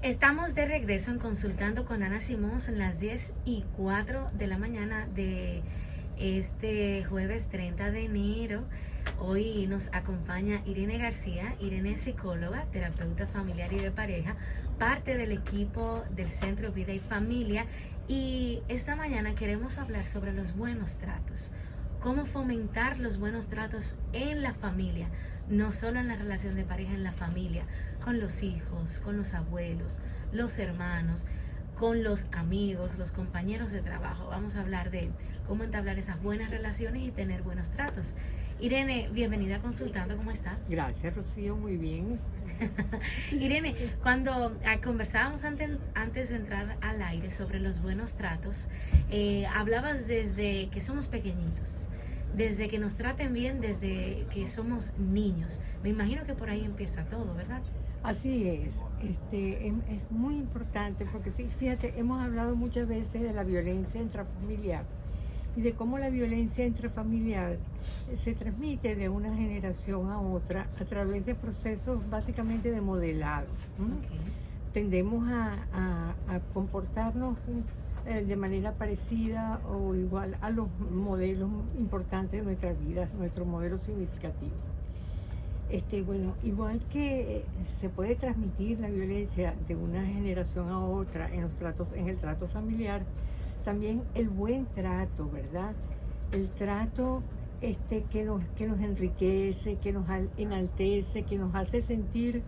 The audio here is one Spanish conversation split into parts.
Estamos de regreso en Consultando con Ana Simón, son las 10:04 de la mañana de este jueves 30 de enero. Hoy nos acompaña Irene García. Irene es psicóloga, terapeuta familiar y de pareja, parte del equipo del Centro Vida y Familia. Y esta mañana queremos hablar sobre los buenos tratos. Cómo fomentar los buenos tratos en la familia, no solo en la relación de pareja, en la familia, con los hijos, con los abuelos, los hermanos, con los amigos, los compañeros de trabajo. Vamos a hablar de cómo entablar esas buenas relaciones y tener buenos tratos. Irene, bienvenida a Consultando, ¿cómo estás? Gracias, Rocío, muy bien. Irene, cuando conversábamos antes de entrar al aire sobre los buenos tratos, hablabas desde que somos pequeñitos, desde que nos traten bien, desde que somos niños. Me imagino que por ahí empieza todo, ¿verdad? Así es, es muy importante porque sí, fíjate, hemos hablado muchas veces de la violencia intrafamiliar y de cómo la violencia intrafamiliar se transmite de una generación a otra a través de procesos básicamente de modelado. Okay. Tendemos a comportarnos de manera parecida o igual a los modelos importantes de nuestra vida, nuestro modelo significativo. Bueno, igual que se puede transmitir la violencia de una generación a otra en el trato familiar, también el buen trato, ¿verdad? El trato que nos enriquece, que nos enaltece, que nos hace sentir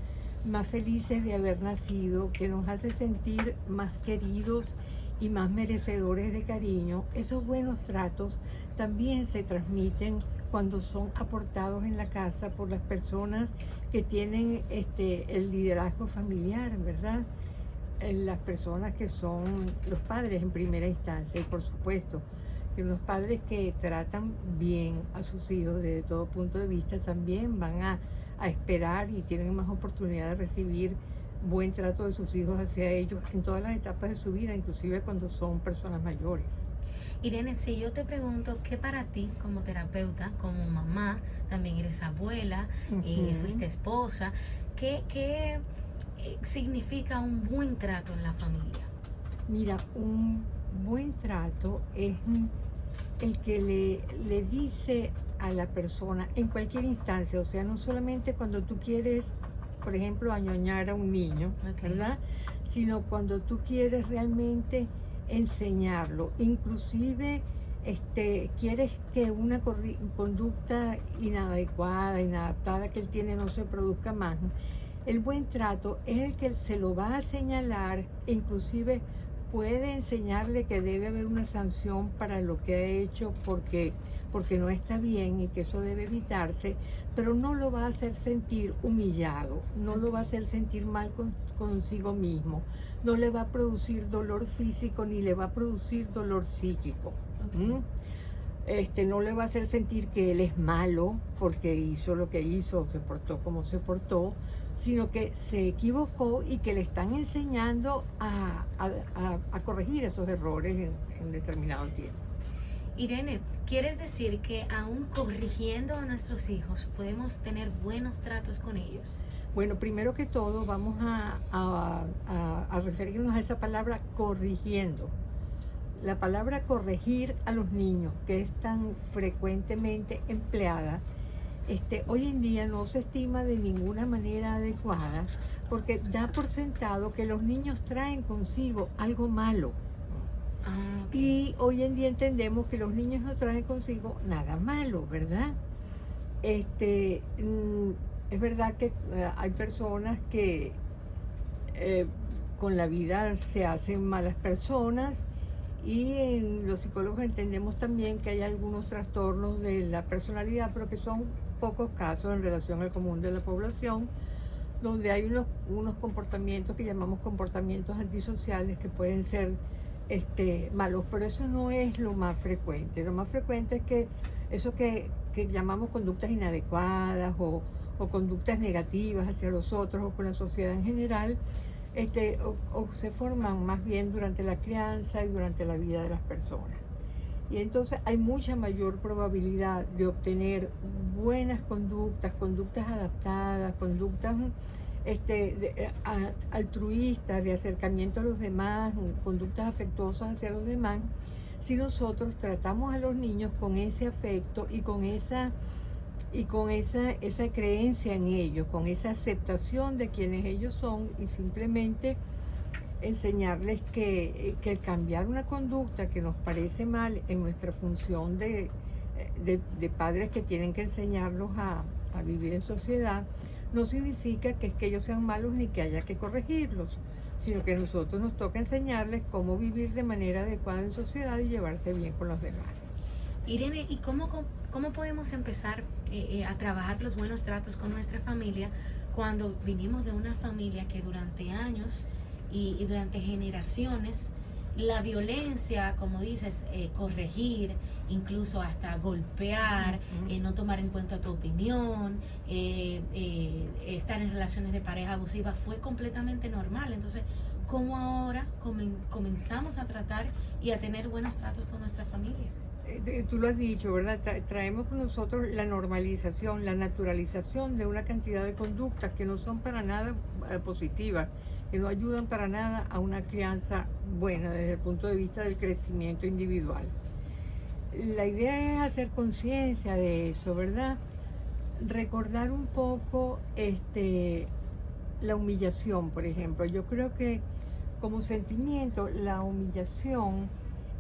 más felices de haber nacido, que nos hace sentir más queridos y más merecedores de cariño. Esos buenos tratos también se transmiten cuando son aportados en la casa por las personas que tienen el liderazgo familiar, ¿verdad? Las personas que son los padres en primera instancia y por supuesto que los padres que tratan bien a sus hijos desde todo punto de vista también van a esperar y tienen más oportunidad de recibir buen trato de sus hijos hacia ellos en todas las etapas de su vida, inclusive cuando son personas mayores. Irene, si yo te pregunto qué para ti como terapeuta, como mamá, también eres abuela, fuiste esposa, ¿qué significa un buen trato en la familia? Mira, un buen trato es el que le dice a la persona en cualquier instancia, o sea, no solamente cuando tú quieres, por ejemplo, añoñar a un niño, okay, ¿verdad? Sino cuando tú quieres realmente enseñarlo, inclusive quieres que una conducta inadecuada, inadaptada que él tiene no se produzca más. El buen trato es el que se lo va a señalar, inclusive puede enseñarle que debe haber una sanción para lo que ha hecho porque no está bien y que eso debe evitarse, pero no lo va a hacer sentir humillado, no lo va a hacer sentir mal consigo mismo, no le va a producir dolor físico ni le va a producir dolor psíquico. Okay. No le va a hacer sentir que él es malo porque hizo lo que hizo, se portó como se portó, sino que se equivocó y que le están enseñando a corregir esos errores en determinado tiempo. Irene, ¿quieres decir que aún corrigiendo a nuestros hijos podemos tener buenos tratos con ellos? Bueno, primero que todo vamos a referirnos a esa palabra corrigiendo. La palabra corregir a los niños, que es tan frecuentemente empleada, hoy en día no se estima de ninguna manera adecuada porque da por sentado que los niños traen consigo algo malo. Okay. Y hoy en día entendemos que los niños no traen consigo nada malo, ¿verdad? Es verdad que hay personas que con la vida se hacen malas personas y en los psicólogos entendemos también que hay algunos trastornos de la personalidad, pero que son pocos casos en relación al común de la población, donde hay unos comportamientos que llamamos comportamientos antisociales que pueden ser malos, pero eso no es lo más frecuente. Lo más frecuente es que eso que llamamos conductas inadecuadas o conductas negativas hacia los otros o con la sociedad en general, o se forman más bien durante la crianza y durante la vida de las personas. Y entonces hay mucha mayor probabilidad de obtener buenas conductas adaptadas, conductas altruistas, de acercamiento a los demás, conductas afectuosas hacia los demás, si nosotros tratamos a los niños con ese afecto y con esa creencia en ellos, con esa aceptación de quienes ellos son, y simplemente enseñarles que el cambiar una conducta que nos parece mal en nuestra función de padres que tienen que enseñarlos a vivir en sociedad, no significa que es que ellos sean malos ni que haya que corregirlos, sino que a nosotros nos toca enseñarles cómo vivir de manera adecuada en sociedad y llevarse bien con los demás. Irene, ¿y cómo podemos empezar a trabajar los buenos tratos con nuestra familia cuando vinimos de una familia que durante años y durante generaciones la violencia, como dices, corregir, incluso hasta golpear, no tomar en cuenta tu opinión, estar en relaciones de pareja abusivas fue completamente normal? Entonces, ¿cómo ahora comenzamos a tratar y a tener buenos tratos con nuestra familia? Tú lo has dicho, ¿verdad? Traemos con nosotros la normalización, la naturalización de una cantidad de conductas que no son para nada positivas, que no ayudan para nada a una crianza buena desde el punto de vista del crecimiento individual. La idea es hacer conciencia de eso, ¿verdad? Recordar un poco la humillación, por ejemplo. Yo creo que como sentimiento, la humillación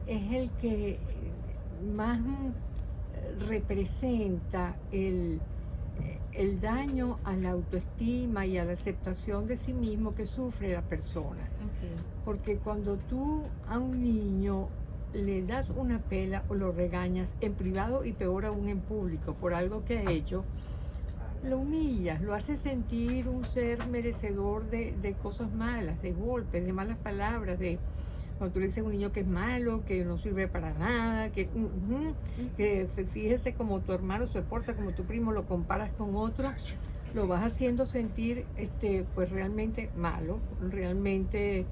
es el que más representa el daño a la autoestima y a la aceptación de sí mismo que sufre la persona. Okay. Porque cuando tú a un niño le das una pela o lo regañas en privado y peor aún en público por algo que ha hecho, lo humillas, lo haces sentir un ser merecedor de cosas malas, de golpes, de malas palabras, cuando tú le dices a un niño que es malo, que no sirve para nada, que fíjese como tu hermano se porta, como tu primo, lo comparas con otro, lo vas haciendo sentir pues realmente malo, realmente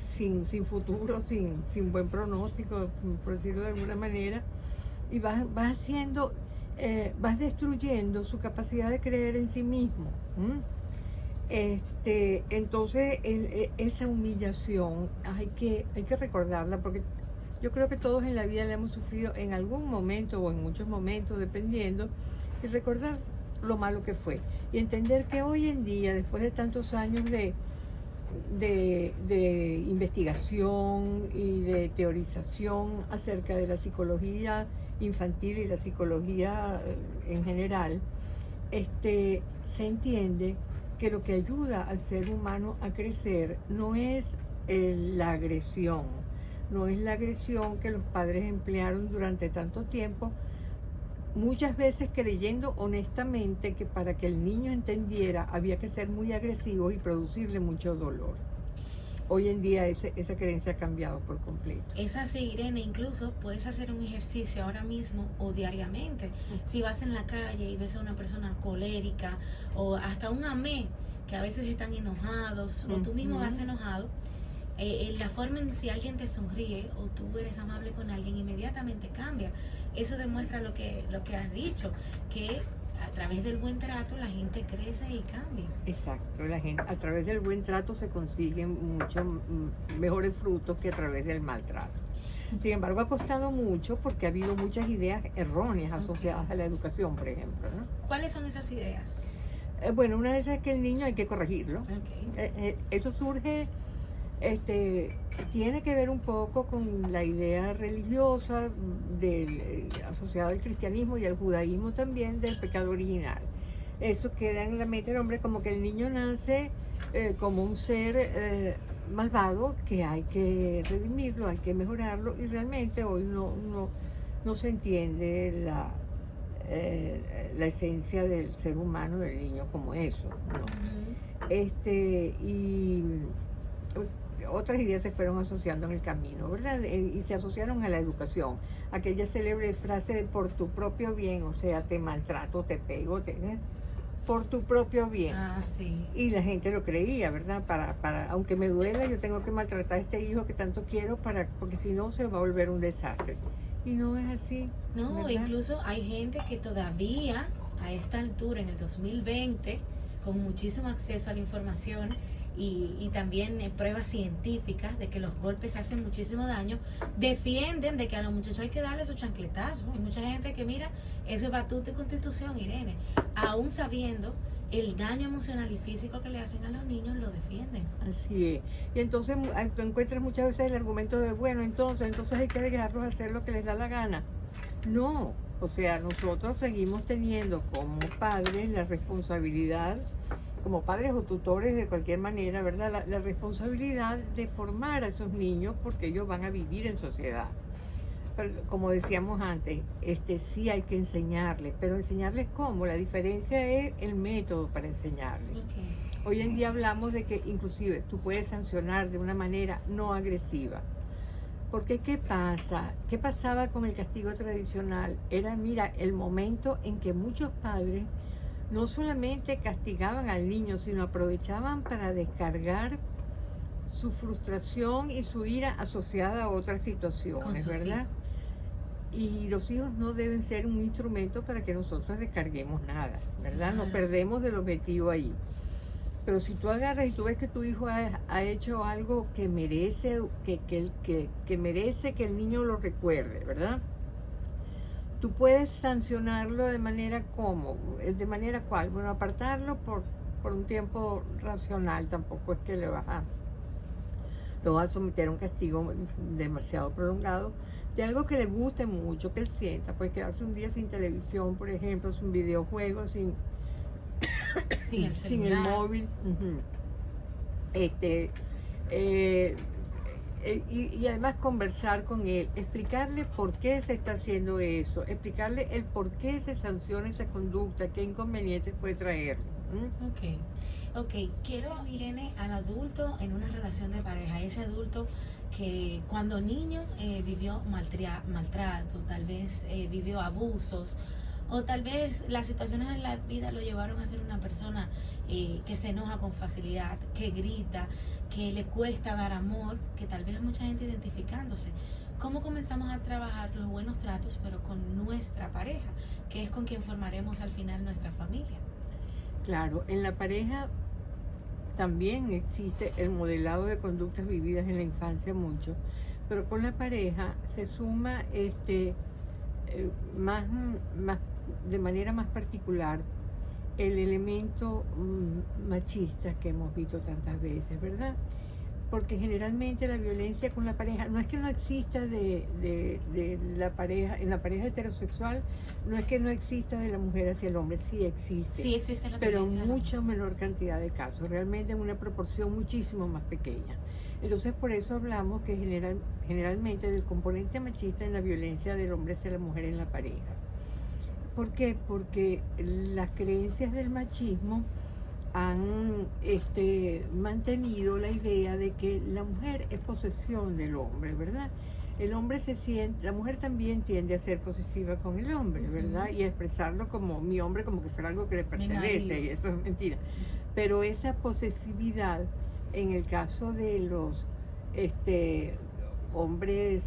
sin futuro, sin buen pronóstico, por decirlo de alguna manera, y vas destruyendo su capacidad de creer en sí mismo. Entonces esa humillación hay que recordarla, porque yo creo que todos en la vida la hemos sufrido en algún momento o en muchos momentos, dependiendo, y recordar lo malo que fue y entender que hoy en día, después de tantos años de investigación y de teorización acerca de la psicología infantil y la psicología en general, se entiende que lo que ayuda al ser humano a crecer no es la agresión, no es la agresión que los padres emplearon durante tanto tiempo, muchas veces creyendo honestamente que para que el niño entendiera había que ser muy agresivo y producirle mucho dolor. Hoy en día esa creencia ha cambiado por completo. Es así, Irene. Incluso puedes hacer un ejercicio ahora mismo o diariamente. Si vas en la calle y ves a una persona colérica o hasta un amé, que a veces están enojados, o tú mismo vas enojado, la forma en si alguien te sonríe o tú eres amable con alguien, inmediatamente cambia. Eso demuestra lo que has dicho, que a través del buen trato la gente crece y cambia. Exacto, la gente a través del buen trato se consiguen muchos mejores frutos que a través del maltrato. Sin embargo, ha costado mucho porque ha habido muchas ideas erróneas asociadas a la educación, por ejemplo, ¿no? ¿Cuáles son esas ideas? Bueno, una de esas es que el niño hay que corregirlo. Okay. Eso surge, tiene que ver un poco con la idea religiosa asociada al cristianismo y al judaísmo también del pecado original. Eso queda en la mente del hombre como que el niño nace como un ser malvado que hay que redimirlo, hay que mejorarlo, y realmente hoy no se entiende la esencia del ser humano, del niño, como eso, ¿no? Y otras ideas se fueron asociando en el camino, ¿verdad? Y se asociaron a la educación. Aquella célebre frase de por tu propio bien, o sea, te maltrato, te pego, por tu propio bien. Ah, sí. Y la gente lo creía, ¿verdad? Aunque me duela, yo tengo que maltratar a este hijo que tanto quiero, porque si no se va a volver un desastre. Y no es así. No, ¿verdad? incluso hay gente que todavía a esta altura, en el 2020, con muchísimo acceso a la información y también pruebas científicas de que los golpes hacen muchísimo daño, defienden de que a los muchachos hay que darle su chancletazo. Hay mucha gente que mira, eso es batuta y constitución, Irene, aún sabiendo el daño emocional y físico que le hacen a los niños, lo defienden. Así es. Y entonces tú encuentras muchas veces el argumento de, bueno, entonces hay que dejarlos hacer lo que les da la gana. No, o sea, nosotros seguimos teniendo como padres la responsabilidad, como padres o tutores de cualquier manera, ¿verdad? La responsabilidad de formar a esos niños porque ellos van a vivir en sociedad. Pero, como decíamos antes, sí hay que enseñarles, pero enseñarles cómo. La diferencia es el método para enseñarles. Okay. Hoy en día hablamos de que inclusive tú puedes sancionar de una manera no agresiva. Porque ¿qué pasa? ¿Qué pasaba con el castigo tradicional? Era, mira, el momento en que muchos padres no solamente castigaban al niño, sino aprovechaban para descargar su frustración y su ira asociada a otras situaciones, ¿verdad? Hijos. Y los hijos no deben ser un instrumento para que nosotros descarguemos nada, ¿verdad? Nos perdemos del objetivo ahí. Pero si tú agarras y tú ves que tu hijo ha hecho algo que merece, que merece que el niño lo recuerde, ¿verdad? Tú puedes sancionarlo de manera ¿cómo? ¿De manera cuál? Bueno, apartarlo por un tiempo racional, tampoco es que lo vas a someter a un castigo demasiado prolongado, de algo que le guste mucho, que él sienta. Puede quedarse un día sin televisión, por ejemplo, sin videojuegos, sin el móvil. Y además conversar con él, explicarle por qué se está haciendo eso, explicarle el por qué se sanciona esa conducta, qué inconvenientes puede traer. Ok, quiero, Irene, al adulto en una relación de pareja, ese adulto que cuando niño vivió maltrato, tal vez vivió abusos, o tal vez las situaciones de la vida lo llevaron a ser una persona que se enoja con facilidad, que grita, que le cuesta dar amor, que tal vez hay mucha gente identificándose. ¿Cómo comenzamos a trabajar los buenos tratos, pero con nuestra pareja, que es con quien formaremos al final nuestra familia? Claro, en la pareja también existe el modelado de conductas vividas en la infancia mucho, pero con la pareja se suma más de manera más particular el elemento machista que hemos visto tantas veces, ¿verdad? Porque generalmente la violencia con la pareja, no es que no exista de la pareja, en la pareja heterosexual, no es que no exista de la mujer hacia el hombre, sí existe. Sí existe la pero violencia, en mucha menor cantidad de casos, realmente en una proporción muchísimo más pequeña. Entonces por eso hablamos que generalmente del componente machista en la violencia del hombre hacia la mujer en la pareja. ¿Por qué? Porque las creencias del machismo han mantenido la idea de que la mujer es posesión del hombre, ¿verdad? El hombre la mujer también tiende a ser posesiva con el hombre, ¿verdad? Y a expresarlo como mi hombre, como que fuera algo que le pertenece, y eso es mentira. Pero esa posesividad, en el caso de los hombres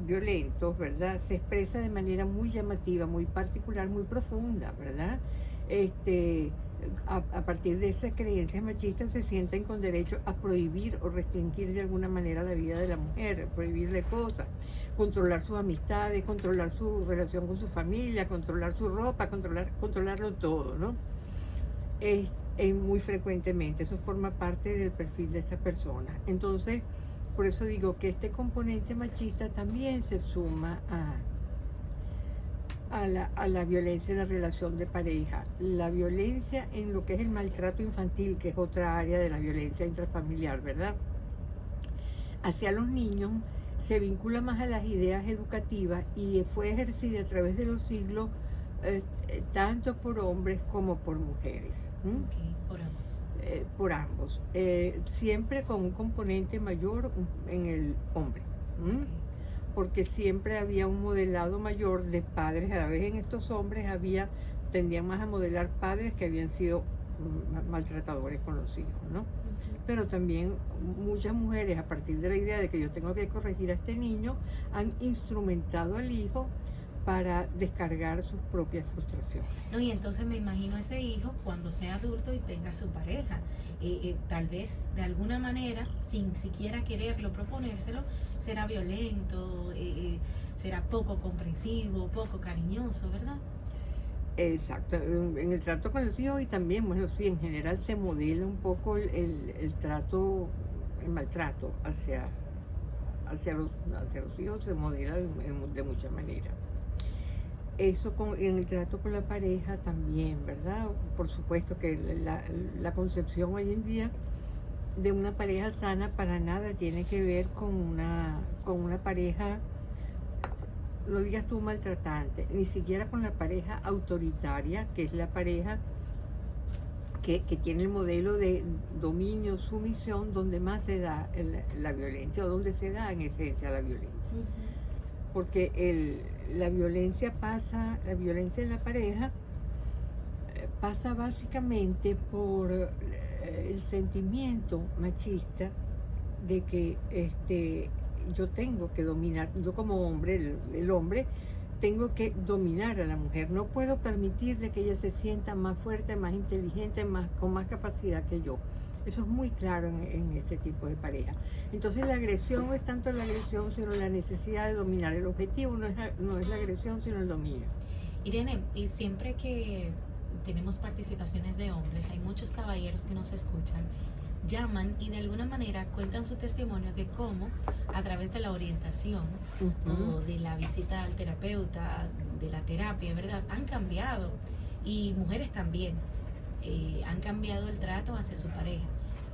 violentos, ¿verdad? Se expresa de manera muy llamativa, muy particular, muy profunda, ¿verdad? A partir de esas creencias machistas se sienten con derecho a prohibir o restringir de alguna manera la vida de la mujer, prohibirle cosas, controlar sus amistades, controlar su relación con su familia, controlar su ropa, controlarlo todo, ¿no? Muy frecuentemente eso forma parte del perfil de esta persona. Entonces, por eso digo que este componente machista también se suma a la violencia en la relación de pareja, la violencia en lo que es el maltrato infantil, que es otra área de la violencia intrafamiliar, ¿verdad? Hacia los niños se vincula más a las ideas educativas y fue ejercida a través de los siglos tanto por hombres como por mujeres. Por ambos. Siempre con un componente mayor en el hombre. Porque siempre había un modelado mayor de padres. A la vez en estos hombres tendían más a modelar padres que habían sido maltratadores con los hijos, ¿no? Pero también muchas mujeres, a partir de la idea de que yo tengo que corregir a este niño, han instrumentado al hijo para descargar sus propias frustraciones. No, y entonces me imagino ese hijo cuando sea adulto y tenga su pareja, tal vez de alguna manera, sin siquiera quererlo, proponérselo, será violento, será poco comprensivo, poco cariñoso, ¿verdad? Exacto, en el trato con los hijos y también, bueno, sí, en general se modela un poco el trato, el maltrato hacia los hijos se modela de muchas maneras. Eso en el trato con la pareja también, ¿verdad? Por supuesto que la concepción hoy en día de una pareja sana para nada tiene que ver con una pareja, no digas tú maltratante, ni siquiera con la pareja autoritaria, que es la pareja que tiene el modelo de dominio, sumisión, donde más se da la violencia, o donde se da en esencia la violencia. Porque la violencia en la pareja pasa básicamente por el sentimiento machista de que yo tengo que dominar, yo como hombre, el hombre, tengo que dominar a la mujer. No puedo permitirle que ella se sienta más fuerte, más inteligente, con más capacidad que yo. Eso es muy claro en este tipo de pareja. Entonces la agresión no es tanto la agresión, sino la necesidad de dominar. El objetivo no es la agresión, sino el dominio. Irene, y siempre que tenemos participaciones de hombres, hay muchos caballeros que nos escuchan, llaman y de alguna manera cuentan su testimonio de cómo a través de la orientación o de la visita al terapeuta, de la terapia, ¿verdad? Han cambiado, y mujeres también han cambiado el trato hacia su pareja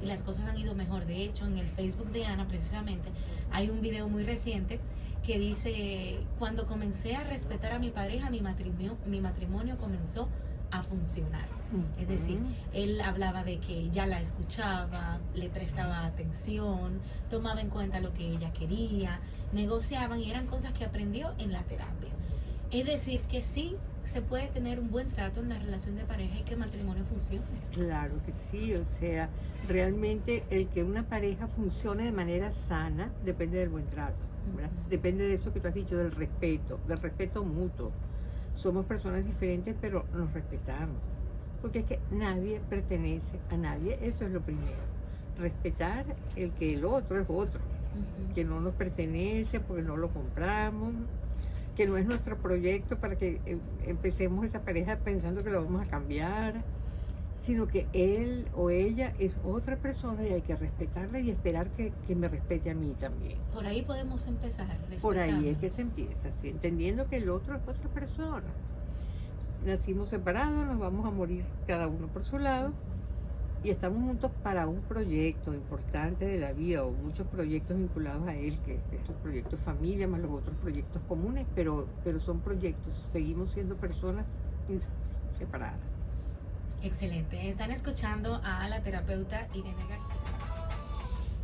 y las cosas han ido mejor. De hecho, en el Facebook de Ana precisamente hay un video muy reciente que dice: cuando comencé a respetar a mi pareja, mi matrimonio comenzó a funcionar. Es decir, él hablaba de que ya la escuchaba, le prestaba atención, tomaba en cuenta lo que ella quería, negociaban, y eran cosas que aprendió en la terapia. Es decir, que sí se puede tener un buen trato en la relación de pareja y que el matrimonio funcione. Claro que sí, o sea, realmente el que una pareja funcione de manera sana depende del buen trato, ¿verdad? Depende de eso que tú has dicho, del respeto mutuo. Somos personas diferentes, pero nos respetamos, porque es que nadie pertenece a nadie. Eso es lo primero, respetar que el otro es otro, que no nos pertenece porque no lo compramos, que no es nuestro proyecto para que empecemos esa pareja pensando que lo vamos a cambiar, sino que él o ella es otra persona y hay que respetarla y esperar que me respete a mí también. Por ahí podemos empezar. Por ahí es que se empieza, ¿sí? Entendiendo que el otro es otra persona. Nacimos separados, nos vamos a morir cada uno por su lado y estamos juntos para un proyecto importante de la vida, o muchos proyectos vinculados a él, que es el proyecto familia más los otros proyectos comunes, pero son proyectos, seguimos siendo personas separadas. Excelente. Están escuchando a la terapeuta Irene García.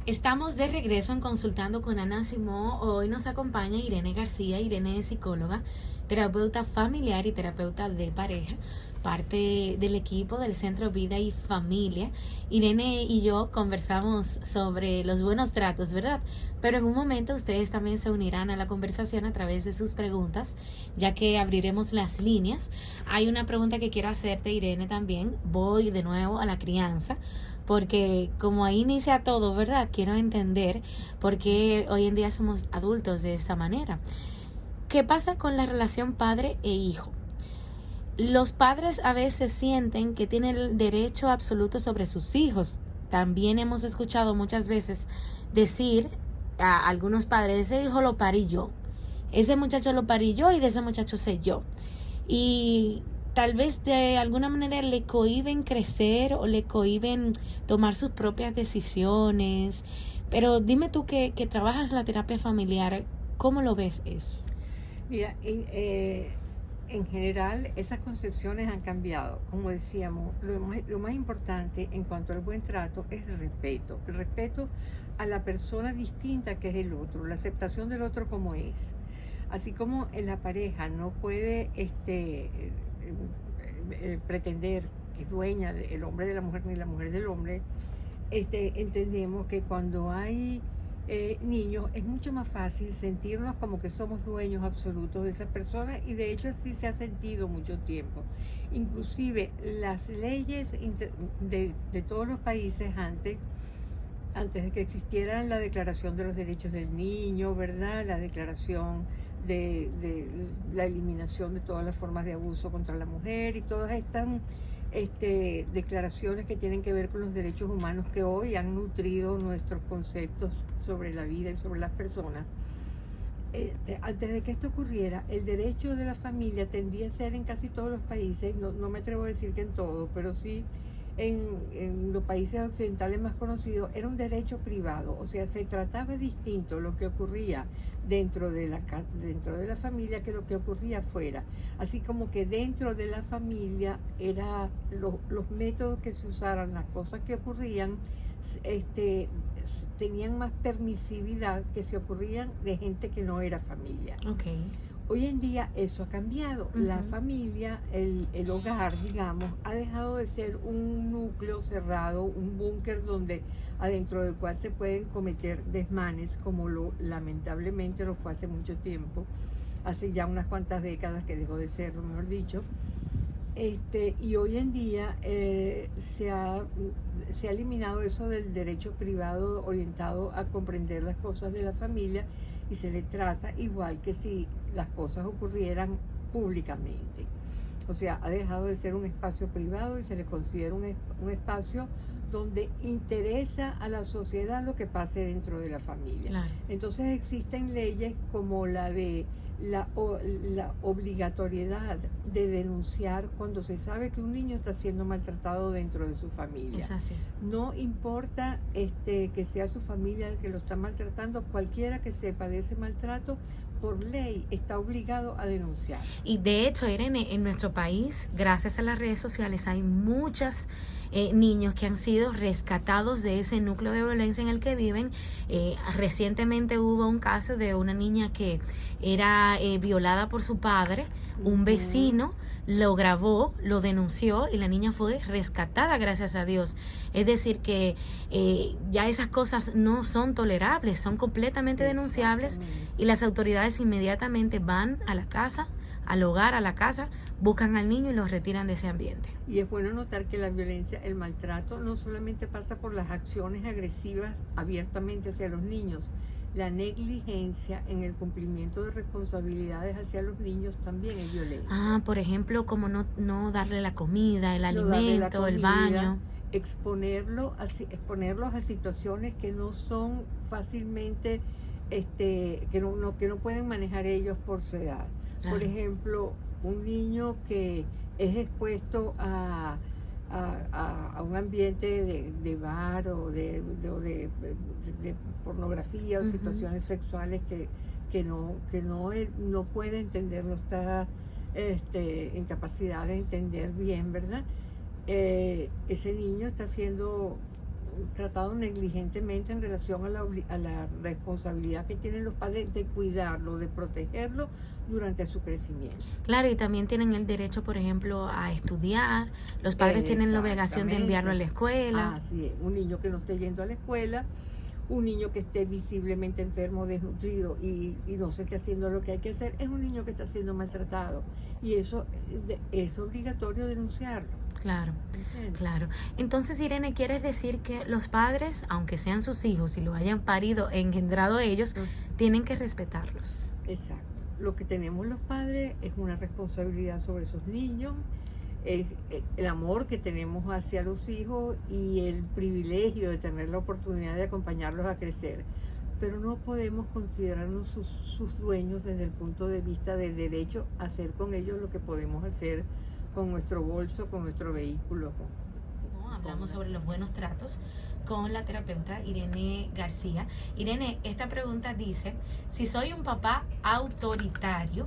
Estamos de regreso en Consultando con Ana Simó. Hoy nos acompaña Irene García. Irene es psicóloga, terapeuta familiar y terapeuta de pareja, parte del equipo del Centro Vida y Familia. Irene y yo conversamos sobre los buenos tratos, ¿verdad? Pero en un momento ustedes también se unirán a la conversación a través de sus preguntas, ya que abriremos las líneas. Hay una pregunta que quiero hacerte, Irene, también. Voy de nuevo a la crianza, porque como ahí inicia todo, ¿verdad? Quiero entender por qué hoy en día somos adultos de esta manera. ¿Qué pasa con la relación padre e hijo? Los padres a veces sienten que tienen el derecho absoluto sobre sus hijos. También hemos escuchado muchas veces decir a algunos padres: ese hijo lo parí yo, ese muchacho lo parí yo y de ese muchacho sé yo. Y tal vez de alguna manera le cohíben crecer o le cohíben tomar sus propias decisiones. Pero dime tú que trabajas la terapia familiar, ¿cómo lo ves eso? Mira, en general esas concepciones han cambiado. Como decíamos, lo más importante en cuanto al buen trato es el respeto a la persona distinta que es el otro, la aceptación del otro como es. Así como en la pareja no puede pretender que es dueña el hombre de la mujer ni la mujer del hombre, entendemos que cuando hay niños, es mucho más fácil sentirnos como que somos dueños absolutos de esas personas, y de hecho así se ha sentido mucho tiempo. Inclusive las leyes de todos los países antes de que existiera la Declaración de los Derechos del Niño, ¿verdad? La declaración de la eliminación de todas las formas de abuso contra la mujer y todas estas declaraciones que tienen que ver con los derechos humanos que hoy han nutrido nuestros conceptos sobre la vida y sobre las personas. Antes de que esto ocurriera, el derecho de la familia tendía a ser en casi todos los países, no me atrevo a decir que en todos, pero sí en los países occidentales más conocidos, era un derecho privado. O sea, se trataba distinto lo que ocurría dentro de la familia que lo que ocurría afuera. Así como que dentro de la familia era los métodos que se usaran, las cosas que ocurrían, tenían más permisividad que se ocurrían de gente que no era familia. Okay. Hoy en día eso ha cambiado. La familia, el hogar, digamos, ha dejado de ser un núcleo cerrado, un búnker donde adentro del cual se pueden cometer desmanes, como lamentablemente lo fue hace mucho tiempo, hace ya unas cuantas décadas que dejó de ser, mejor dicho. Y hoy en día se ha eliminado eso del derecho privado orientado a comprender las cosas de la familia, y se le trata igual que si las cosas ocurrieran públicamente. O sea, ha dejado de ser un espacio privado y se le considera un espacio donde interesa a la sociedad lo que pase dentro de la familia. Claro. Entonces existen leyes como la de la obligatoriedad de denunciar cuando se sabe que un niño está siendo maltratado dentro de su familia. Es así. No importa que sea su familia el que lo está maltratando, cualquiera que sepa de ese maltrato, por ley está obligado a denunciar. Y de hecho, Irene, en nuestro país, gracias a las redes sociales, hay muchos niños que han sido rescatados de ese núcleo de violencia en el que viven. Recientemente hubo un caso de una niña que era violada por su padre. Un vecino lo grabó, lo denunció y la niña fue rescatada, gracias a Dios. Es decir que ya esas cosas no son tolerables, son completamente denunciables, y las autoridades inmediatamente van a la casa, al hogar, a la casa, buscan al niño y lo retiran de ese ambiente. Y es bueno notar que la violencia, el maltrato, no solamente pasa por las acciones agresivas abiertamente hacia los niños. La negligencia en el cumplimiento de responsabilidades hacia los niños también es violencia. Por ejemplo, como no darle la comida, el alimento, el baño. Exponerlos a situaciones que no son fácilmente, que no pueden manejar ellos por su edad. Claro. Por ejemplo, un niño que es expuesto a un ambiente de bar o de pornografía o situaciones sexuales que no puede entender, no está en capacidad de entender bien, ¿verdad? Ese niño está siendo tratado negligentemente en relación a la responsabilidad que tienen los padres de cuidarlo, de protegerlo durante su crecimiento. Claro, y también tienen el derecho, por ejemplo, a estudiar. Los padres tienen la obligación de enviarlo a la escuela. Así es, un niño que no esté yendo a la escuela, un niño que esté visiblemente enfermo, desnutrido y no se esté haciendo lo que hay que hacer, es un niño que está siendo maltratado, y eso es obligatorio denunciarlo. Claro, claro. Entonces, Irene, ¿quieres decir que los padres, aunque sean sus hijos y lo hayan parido, engendrado ellos, tienen que respetarlos? Exacto. Lo que tenemos los padres es una responsabilidad sobre esos niños, el amor que tenemos hacia los hijos y el privilegio de tener la oportunidad de acompañarlos a crecer. Pero no podemos considerarnos sus dueños desde el punto de vista del derecho a hacer con ellos lo que podemos hacer con nuestro bolso, con nuestro vehículo. Hablamos sobre los buenos tratos con la terapeuta Irene García. Irene, esta pregunta dice: si soy un papá autoritario,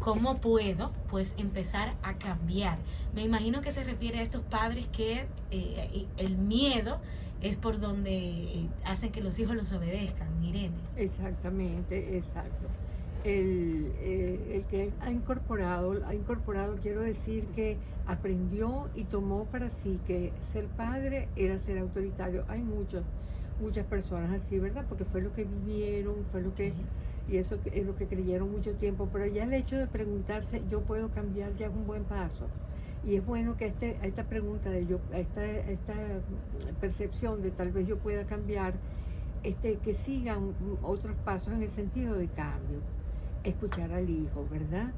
¿cómo puedo empezar a cambiar? Me imagino que se refiere a estos padres que el miedo es por donde hacen que los hijos los obedezcan, Irene. Exactamente, exacto. El que ha incorporado, quiero decir que aprendió y tomó para sí que ser padre era ser autoritario. Hay muchos muchas personas así, ¿verdad? Porque fue lo que vivieron, fue lo que, y eso es lo que creyeron mucho tiempo. Pero ya el hecho de preguntarse, ¿yo puedo cambiar? Ya es un buen paso. Y es bueno que esta pregunta de yo, esta percepción de tal vez yo pueda cambiar, que sigan otros pasos en el sentido de cambio. Escuchar al hijo, ¿verdad?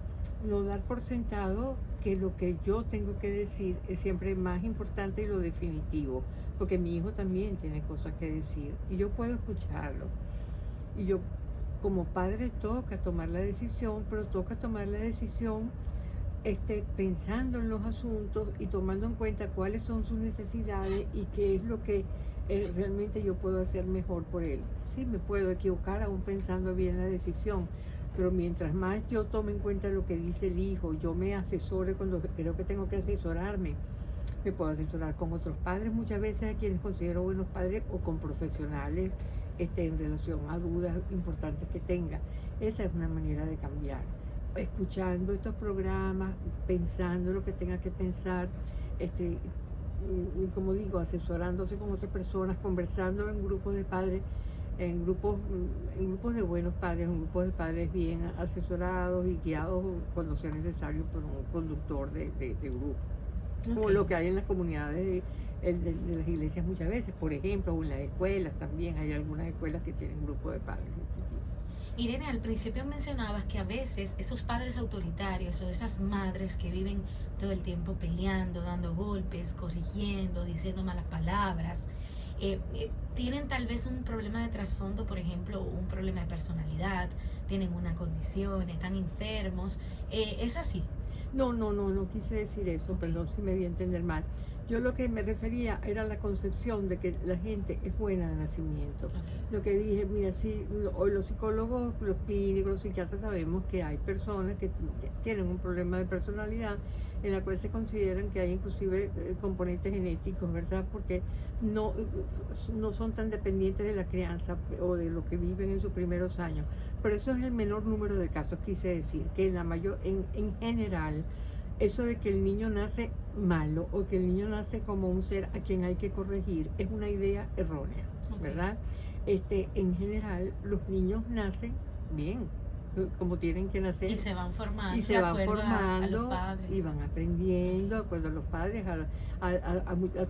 No dar por sentado que lo que yo tengo que decir es siempre más importante y lo definitivo, porque mi hijo también tiene cosas que decir y yo puedo escucharlo. Y yo, como padre, toca tomar la decisión, pero toca tomar la decisión pensando en los asuntos y tomando en cuenta cuáles son sus necesidades y qué es lo que realmente yo puedo hacer mejor por él. Sí, me puedo equivocar aún pensando bien la decisión, pero mientras más yo tome en cuenta lo que dice el hijo, yo me asesore cuando creo que tengo que asesorarme. Me puedo asesorar con otros padres, muchas veces a quienes considero buenos padres, o con profesionales en relación a dudas importantes que tenga. Esa es una manera de cambiar. Escuchando estos programas, pensando lo que tenga que pensar, y como digo, asesorándose con otras personas, conversando en grupos de padres, en grupos de buenos padres, en grupos de padres bien asesorados y guiados cuando sea necesario por un conductor de grupo. Como lo que hay en las comunidades de las iglesias muchas veces, por ejemplo, o en las escuelas también, hay algunas escuelas que tienen grupos de padres. Irene, al principio mencionabas que a veces esos padres autoritarios o esas madres que viven todo el tiempo peleando, dando golpes, corrigiendo, diciendo malas palabras, tienen tal vez un problema de trasfondo, por ejemplo, un problema de personalidad, tienen una condición, están enfermos. ¿Es así? No quise decir eso, perdón si me di a entender mal. Yo lo que me refería era la concepción de que la gente es buena de nacimiento. Lo que dije, mira, sí, hoy los psicólogos, los clínicos, los psiquiatras sabemos que hay personas que tienen un problema de personalidad en la cual se consideran que hay inclusive componentes genéticos, ¿verdad? Porque no son tan dependientes de la crianza o de lo que viven en sus primeros años. Pero eso es el menor número de casos, quise decir, que en general, eso de que el niño nace malo o que el niño nace como un ser a quien hay que corregir es una idea errónea, ¿verdad? En general, los niños nacen bien, como tienen que nacer. Y se van formando, y se van formando a los padres. Y van aprendiendo de acuerdo a los padres, a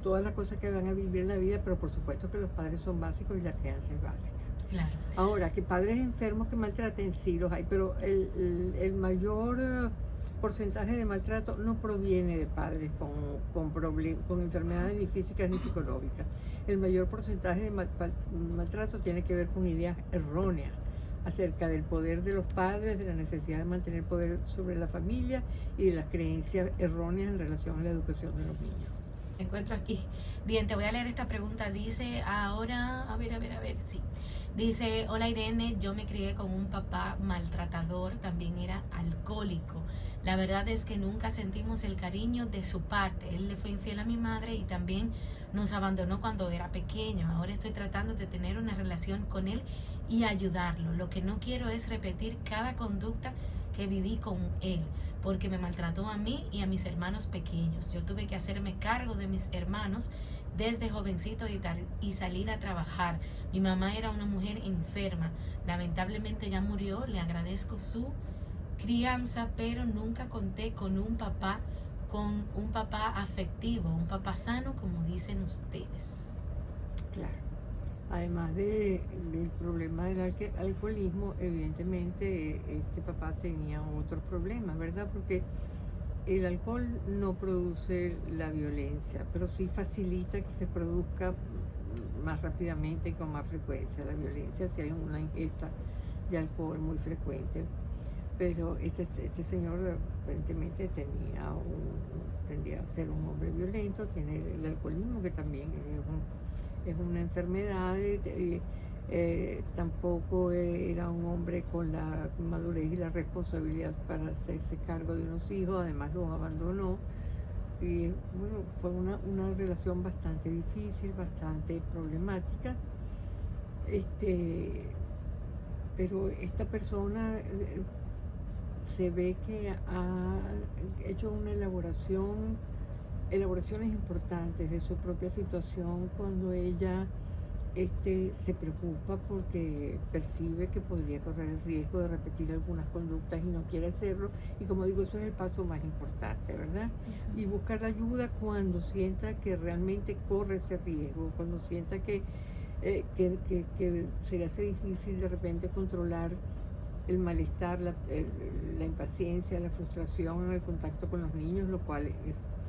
todas las cosas que van a vivir en la vida, pero por supuesto que los padres son básicos y la crianza es básica. Claro. Ahora, que padres enfermos que maltraten, sí los hay, pero el mayor porcentaje de maltrato no proviene de padres con enfermedades ni físicas ni psicológicas. El mayor porcentaje de maltrato tiene que ver con ideas erróneas acerca del poder de los padres, de la necesidad de mantener poder sobre la familia y de las creencias erróneas en relación a la educación de los niños. Me encuentro aquí. Bien, te voy a leer esta pregunta. Dice ahora, a ver, sí. Dice, hola Irene, yo me crié con un papá maltratador, también era alcohólico. La verdad es que nunca sentimos el cariño de su parte. Él le fue infiel a mi madre y también nos abandonó cuando era pequeño. Ahora estoy tratando de tener una relación con él y ayudarlo. Lo que no quiero es repetir cada conducta que viví con él, porque me maltrató a mí y a mis hermanos pequeños. Yo tuve que hacerme cargo de mis hermanos desde jovencito y salir a trabajar. Mi mamá era una mujer enferma. Lamentablemente ya murió. Le agradezco su crianza, pero nunca conté con un papá afectivo, un papá sano, como dicen ustedes. Claro. Además del problema del alcoholismo, evidentemente este papá tenía otros problemas, ¿verdad? Porque el alcohol no produce la violencia, pero sí facilita que se produzca más rápidamente y con más frecuencia la violencia si hay una ingesta de alcohol muy frecuente. Pero este señor aparentemente tendría a ser un hombre violento, tiene el alcoholismo, que también es una enfermedad. Tampoco era un hombre con la madurez y la responsabilidad para hacerse cargo de unos hijos, además los abandonó. Y bueno, fue una relación bastante difícil, bastante problemática. Pero esta persona se ve que ha hecho una elaboraciones importantes de su propia situación cuando ella se preocupa porque percibe que podría correr el riesgo de repetir algunas conductas y no quiere hacerlo. Y como digo, eso es el paso más importante, ¿verdad? Y buscar ayuda cuando sienta que realmente corre ese riesgo, cuando sienta que se le hace difícil de repente controlar el malestar, la impaciencia, la frustración en el contacto con los niños, lo cual es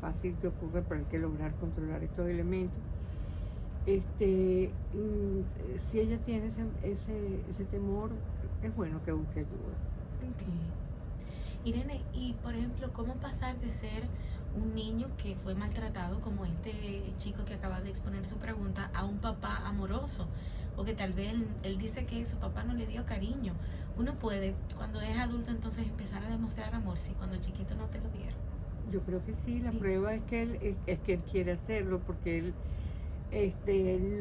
fácil que ocurra, pero hay que lograr controlar estos elementos. Si ella tiene ese temor, es bueno que busque ayuda. Ok. Irene, y por ejemplo, ¿cómo pasar de ser un niño que fue maltratado, como este chico que acaba de exponer su pregunta, a un papá amoroso? Porque tal vez él dice que su papá no le dio cariño. Uno puede, cuando es adulto, entonces empezar a demostrar amor, si cuando chiquito no te lo dieron. Yo creo que sí, la Sí. prueba es que él quiere hacerlo, porque él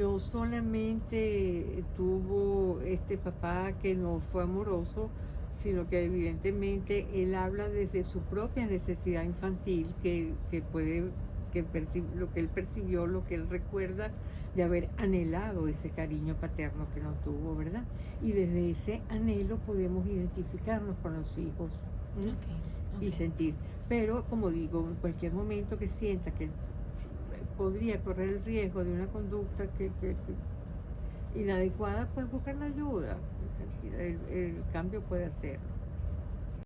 no solamente tuvo este papá que no fue amoroso, sino que evidentemente él habla desde su propia necesidad infantil, lo que él percibió, lo que él recuerda de haber anhelado ese cariño paterno que no tuvo, ¿verdad? Y desde ese anhelo podemos identificarnos con los hijos, ¿m? Ok. Y sentir. Pero, como digo, en cualquier momento que sienta que podría correr el riesgo de una conducta inadecuada, pues buscar la ayuda. El cambio puede hacerlo.